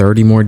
30 more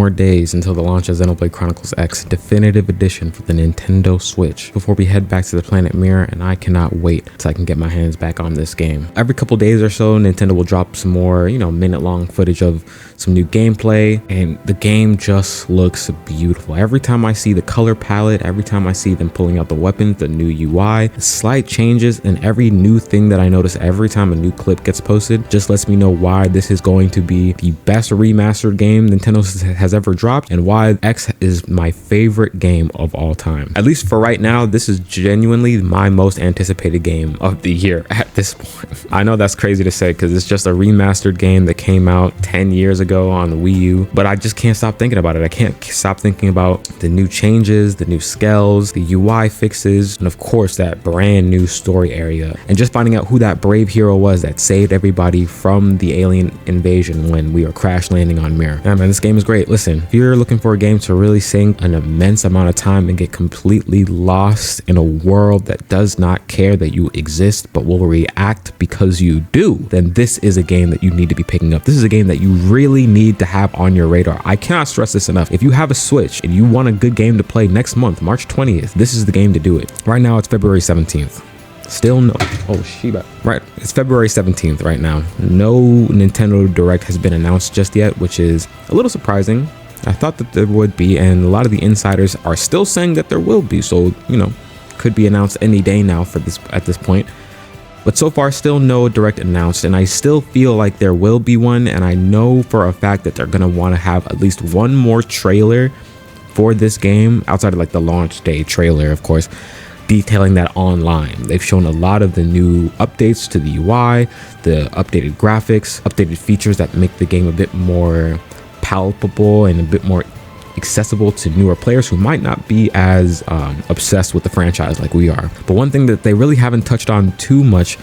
days until the launch of Xenoblade Chronicles X Definitive Edition for the Nintendo Switch before we head back to the planet Mirror, and I cannot wait till I can get my hands back on this game. Every couple days or so, Nintendo will drop some more, minute-long footage of some new gameplay, and the game just looks beautiful. Every time I see the color palette, every time I see them pulling out the weapons, the new UI, the slight changes, and every new thing that I notice every time a new clip gets posted just lets me know why this is going to be the best remastered game Nintendo has ever dropped, and why X is my favorite game of all time. At least for right now, this is genuinely my most anticipated game of the year at this point. I know that's crazy to say because it's just a remastered game that came out 10 years ago on the Wii U, but I just can't stop thinking about it. I can't stop thinking about the new changes, the new scales, the UI fixes, and of course that brand new story area, and just finding out who that brave hero was that saved everybody from the alien invasion when we were crash landing on Mirror. Yeah, man, this game is great. Listen, if you're looking for a game to really sink an immense amount of time and get completely lost in a world that does not care that you exist but will react because you do, then this is a game that you need to be picking up. This is a game that you really need to have on your radar. I cannot stress this enough. If you have a Switch and you want a good game to play next month, March 20th, this is the game to do it. Right now it's February 17th. Still no, oh Shiba. Right, it's February 17th right now. No Nintendo Direct has been announced just yet, which is a little surprising. I thought that there would be, and a lot of the insiders are still saying that there will be, so could be announced any day now at this point. But so far, still no Direct announced, and I still feel like there will be one, and I know for a fact that they're gonna want to have at least one more trailer for this game, outside of like the launch day trailer, of course, detailing that online. They've shown a lot of the new updates to the UI, the updated graphics, updated features that make the game a bit more palpable and a bit more accessible to newer players who might not be as obsessed with the franchise like we are. But one thing that they really haven't touched on too much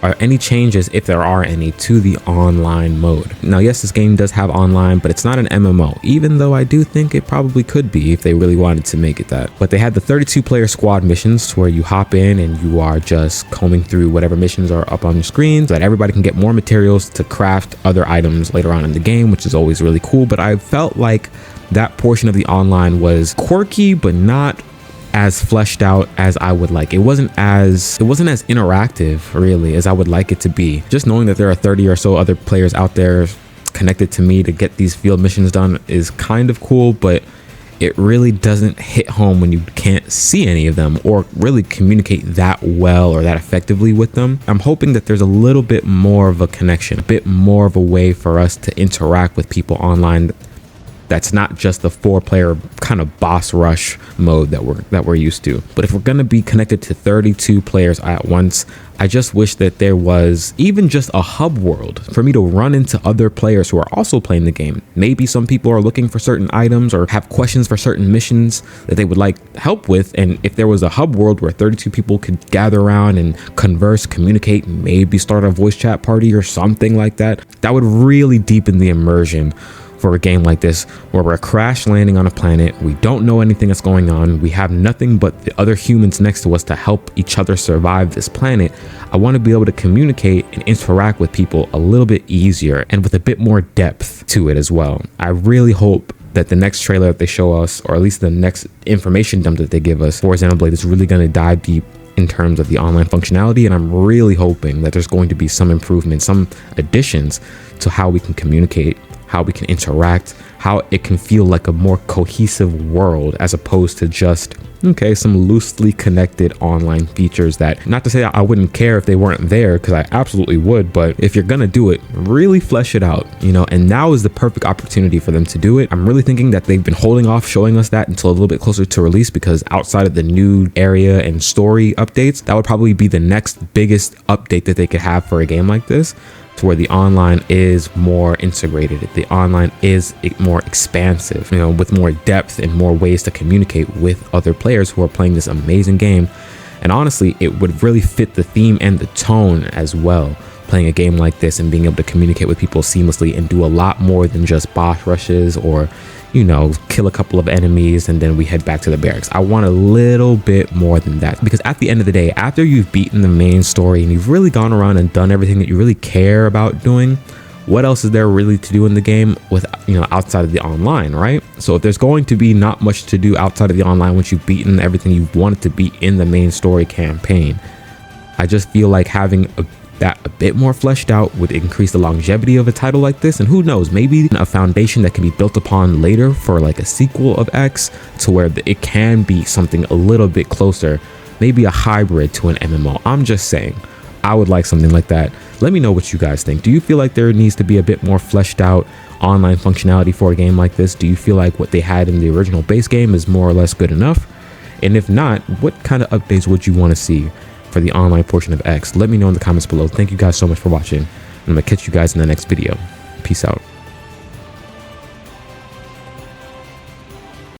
are any changes, if there are any, to the online mode. Now, yes, this game does have online, but it's not an MMO, even though I do think it probably could be if they really wanted to make it that. But they had the 32-player squad missions where you hop in and you are just combing through whatever missions are up on your screen so that everybody can get more materials to craft other items later on in the game, which is always really cool. But I felt like that portion of the online was quirky, but not as fleshed out as I would like. It wasn't as interactive really as I would like it to be. Just knowing that there are 30 or so other players out there connected to me to get these field missions done is kind of cool, but it really doesn't hit home when you can't see any of them or really communicate that well or that effectively with them. I'm hoping that there's a little bit more of a connection, a bit more of a way for us to interact with people online that's not just the 4-player kind of boss rush mode that we're used to. But if we're going to be connected to 32 players at once, I just wish that there was even just a hub world for me to run into other players who are also playing the game. Maybe some people are looking for certain items or have questions for certain missions that they would like help with, and if there was a hub world where 32 people could gather around and converse, communicate, maybe start a voice chat party or something like that, that would really deepen the immersion for a game like this, where we're crash landing on a planet, we don't know anything that's going on, we have nothing but the other humans next to us to help each other survive this planet. I want to be able to communicate and interact with people a little bit easier and with a bit more depth to it as well. I really hope that the next trailer that they show us, or at least the next information dump that they give us for Xenoblade, is really going to dive deep in terms of the online functionality, and I'm really hoping that there's going to be some improvements, some additions to how we can communicate, how we can interact, how it can feel like a more cohesive world as opposed to just, some loosely connected online features that, not to say I wouldn't care if they weren't there, because I absolutely would, but if you're gonna do it, really flesh it out, and now is the perfect opportunity for them to do it. I'm really thinking that they've been holding off showing us that until a little bit closer to release, because outside of the new area and story updates, that would probably be the next biggest update that they could have for a game like this, to where the online is more integrated, the online is more expansive, with more depth and more ways to communicate with other players who are playing this amazing game. And honestly, it would really fit the theme and the tone as well, playing a game like this and being able to communicate with people seamlessly and do a lot more than just boss rushes or kill a couple of enemies and then we head back to the barracks. I want a little bit more than that, because at the end of the day, after you've beaten the main story and you've really gone around and done everything that you really care about doing, what else is there really to do in the game with, you know, outside of the online, right? So if there's going to be not much to do outside of the online once you've beaten everything you wanted to beat in the main story campaign, I just feel like having that a bit more fleshed out would increase the longevity of a title like this. And who knows, maybe a foundation that can be built upon later for like a sequel of X, to where it can be something a little bit closer, maybe a hybrid to an MMO. I'm just saying, I would like something like that. Let me know what you guys think. Do you feel like there needs to be a bit more fleshed out online functionality for a game like this? Do you feel like what they had in the original base game is more or less good enough? And if not, what kind of updates would you want to see for the online portion of X? Let me know in the comments below. Thank you guys so much for watching. I'm gonna catch you guys in the next video. Peace out.